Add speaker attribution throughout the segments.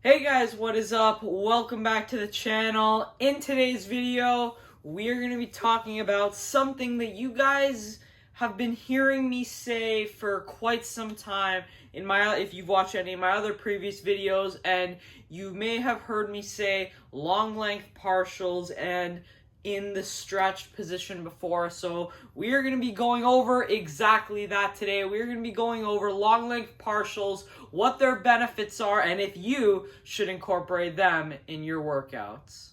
Speaker 1: Hey guys, what is up? Welcome back to the channel. In today's video, we are going to be talking about something that you guys have been hearing me say for quite some time if you've watched any of my other previous videos, and you may have heard me say long length partials and in the stretched position before. So we are going to be going over exactly that today. We're going to be going over long length partials, what their benefits are, and if you should incorporate them in your workouts.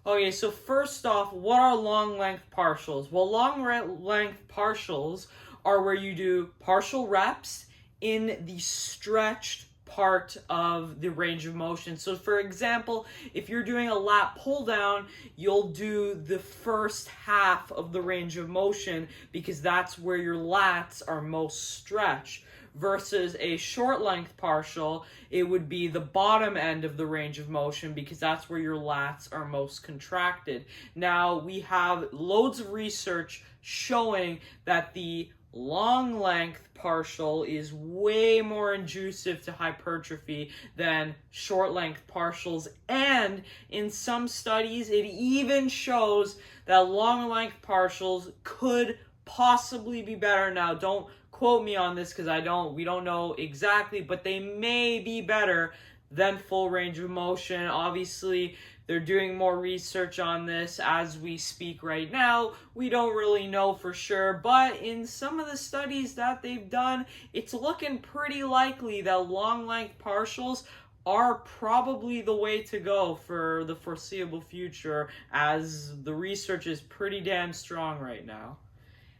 Speaker 1: Okay, so first off, what are long length partials? Well, long length partials are where you do partial reps in the stretched part of the range of motion. So for example, if you're doing a lat pull down, you'll do the first half of the range of motion because that's where your lats are most stretched. Versus a short length partial, it would be the bottom end of the range of motion because that's where your lats are most contracted. Now, we have loads of research showing that the long length partial is way more conducive to hypertrophy than short length partials, and in some studies it even shows that long length partials could possibly be better. Now, don't quote me on this because we don't know exactly, but they may be better than full range of motion. Obviously, they're doing more research on this as we speak right now. We don't really know for sure, but in some of the studies that they've done, it's looking pretty likely that long length partials are probably the way to go for the foreseeable future, as the research is pretty damn strong right now.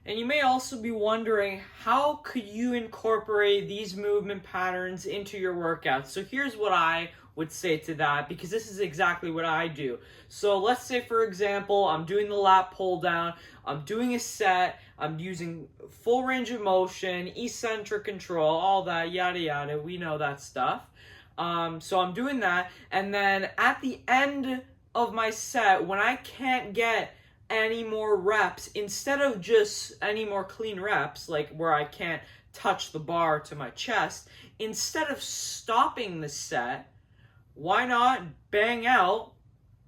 Speaker 1: And you may also be wondering, how could you incorporate these movement patterns into your workouts? So here's what I would say to that, because this is exactly what I do. So let's say, for example, I'm doing the lat pull down, I'm doing a set, I'm using full range of motion, eccentric control, all that, yada yada, we know that stuff. So I'm doing that, and then at the end of my set, when I can't get any more reps, instead of just any more clean reps, like where I can't touch the bar to my chest, instead of stopping the set, why not bang out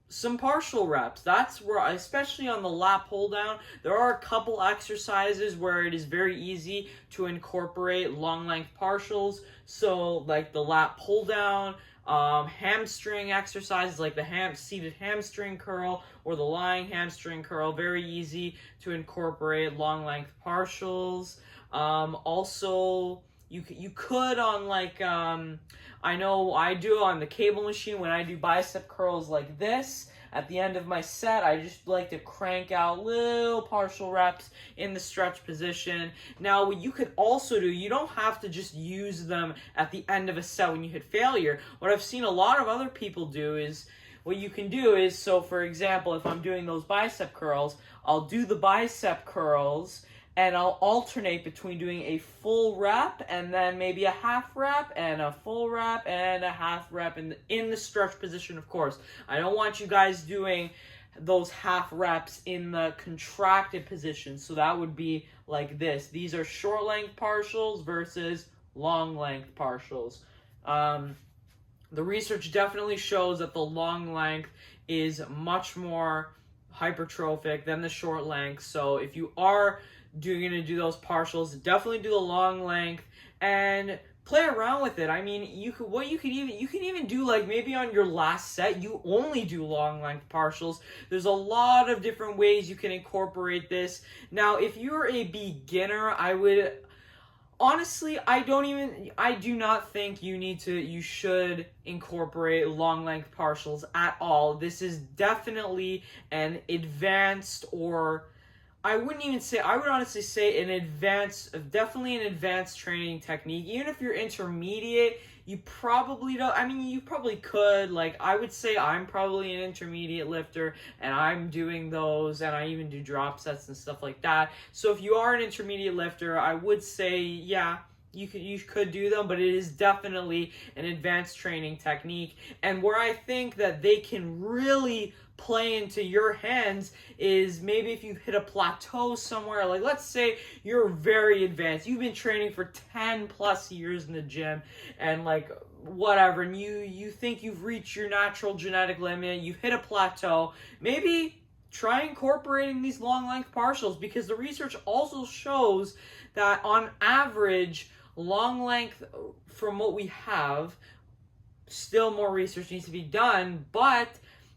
Speaker 1: some partial reps? That's where, especially on the lat pull down, there are a couple exercises where it is very easy to incorporate long length partials. So like the lat pull down, hamstring exercises like the seated hamstring curl or the lying hamstring curl, very easy to incorporate long length partials. Also, you could on like I know I do on the cable machine when I do bicep curls like this. At the end of my set, I just like to crank out little partial reps in the stretch position. Now, what you could also do, you don't have to just use them at the end of a set when you hit failure. What I've seen a lot of other people do is, what you can do is, so for example, if I'm doing those bicep curls, I'll do the bicep curls and I'll alternate between doing a full rep and then maybe a half rep and a full rep and a half rep in the stretch position, of course. I don't want you guys doing those half reps in the contracted position. So that would be like this. These are short length partials versus long length partials. The research definitely shows that the long length is much more hypertrophic than the short length. So if you are going to do those partials, definitely do the long length and play around with it. I mean, you can even do, like, maybe on your last set you only do long length partials. There's a lot of different ways you can incorporate this. Now, if you're a beginner, honestly, I do not think you should incorporate long length partials at all. This is definitely an advanced, or I would honestly say definitely an advanced training technique. Even if you're intermediate, you probably could. Like, I would say I'm probably an intermediate lifter, and I'm doing those, and I even do drop sets and stuff like that. So if you are an intermediate lifter, I would say, yeah, you could do them, but it is definitely an advanced training technique. And where I think that they can really play into your hands is maybe if you hit a plateau somewhere, like let's say you're very advanced, you've been training for 10 plus years in the gym, and like whatever, and you think you've reached your natural genetic limit, you've hit a plateau, maybe try incorporating these long length partials, because the research also shows that on average, long length, from what we have, still more research needs to be done, but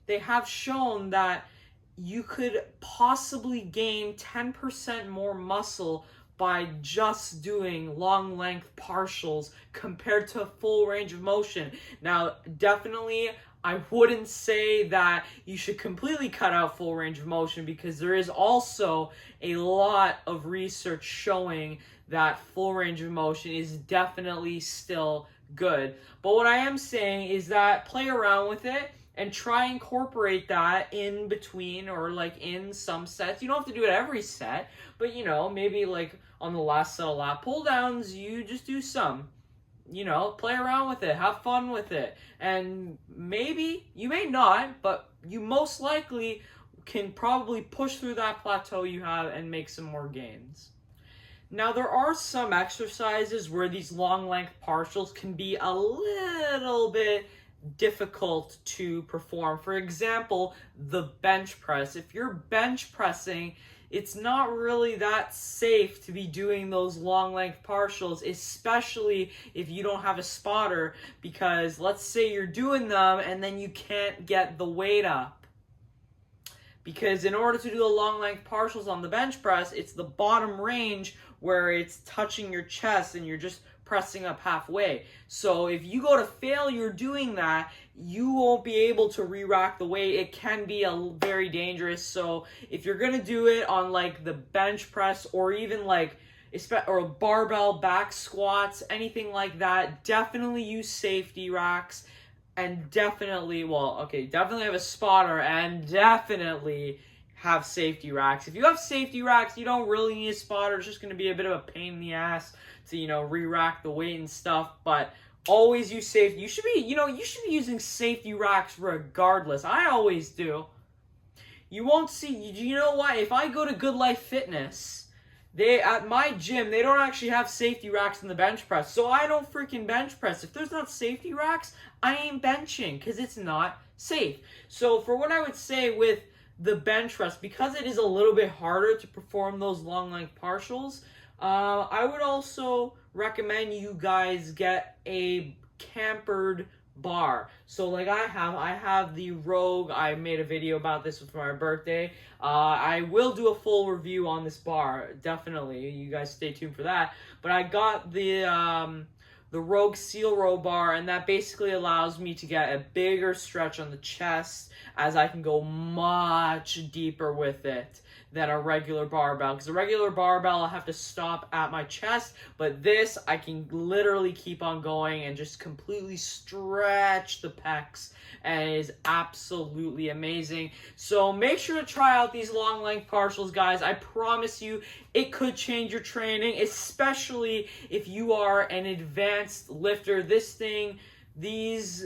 Speaker 1: they have shown that you could possibly gain 10% more muscle by just doing long length partials compared to full range of motion. Now, definitely, I wouldn't say that you should completely cut out full range of motion, because there is also a lot of research showing that full range of motion is definitely still good. But what I am saying is that play around with it and try incorporate that in between, or like in some sets. You don't have to do it every set, but you know, maybe like on the last set of lat pull downs, you just do some. You know, play around with it, have fun with it, and maybe, you may not, but you most likely can probably push through that plateau you have and make some more gains. Now, there are some exercises where these long length partials can be a little bit difficult to perform. For example, the bench press. If you're bench pressing, it's not really that safe to be doing those long length partials, especially if you don't have a spotter, because let's say you're doing them and then you can't get the weight up. Because in order to do the long length partials on the bench press, it's the bottom range where it's touching your chest and you're just pressing up halfway. So if you go to failure doing that, you won't be able to re-rack the weight. It can be very dangerous. So if you're gonna do it on like the bench press, or even like or barbell back squats, anything like that, definitely use safety racks, and definitely have a spotter, and definitely have safety racks. If you have safety racks, you don't really need a spotter. It's just going to be a bit of a pain in the ass to, you know, re-rack the weight and stuff, but always use safety. You should be using safety racks regardless. I always do. You won't see, you know what? If I go to Good Life Fitness, at my gym, they don't actually have safety racks in the bench press, so I don't freaking bench press. If there's not safety racks, I ain't benching, because it's not safe. So for what I would say with the bench press, because it is a little bit harder to perform those long length partials, I would also recommend you guys get a cambered bar. So like I have the Rogue. I made a video about this for my birthday. I will do a full review on this bar, definitely. You guys stay tuned for that. But I got the Rogue Seal Row bar, and that basically allows me to get a bigger stretch on the chest, as I can go much deeper with it than a regular barbell. Because a regular barbell, I have to stop at my chest, but this, I can literally keep on going and just completely stretch the pecs, and it is absolutely amazing. So make sure to try out these long length partials, guys. I promise you, it could change your training, especially if you are an advanced lifter. These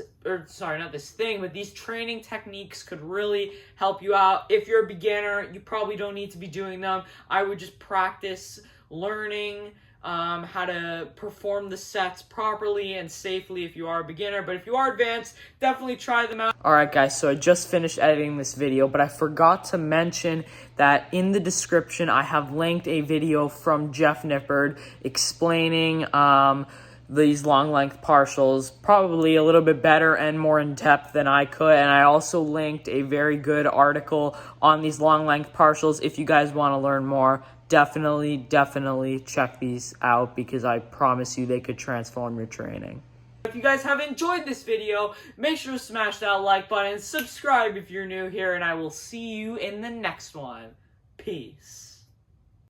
Speaker 1: training techniques could really help you out. If you're a beginner, you probably don't need to be doing them. I would just practice learning how to perform the sets properly and safely if you are a beginner. But if you are advanced, definitely try them out. Alright guys, so I just finished editing this video, but I forgot to mention that in the description I have linked a video from Jeff Nippard explaining these long length partials, probably a little bit better and more in depth than I could. And I also linked a very good article on these long length partials. If you guys want to learn more, definitely check these out, because I promise you they could transform your training. If you guys have enjoyed this video, make sure to smash that like button, subscribe if you're new here, and I will see you in the next one. Peace.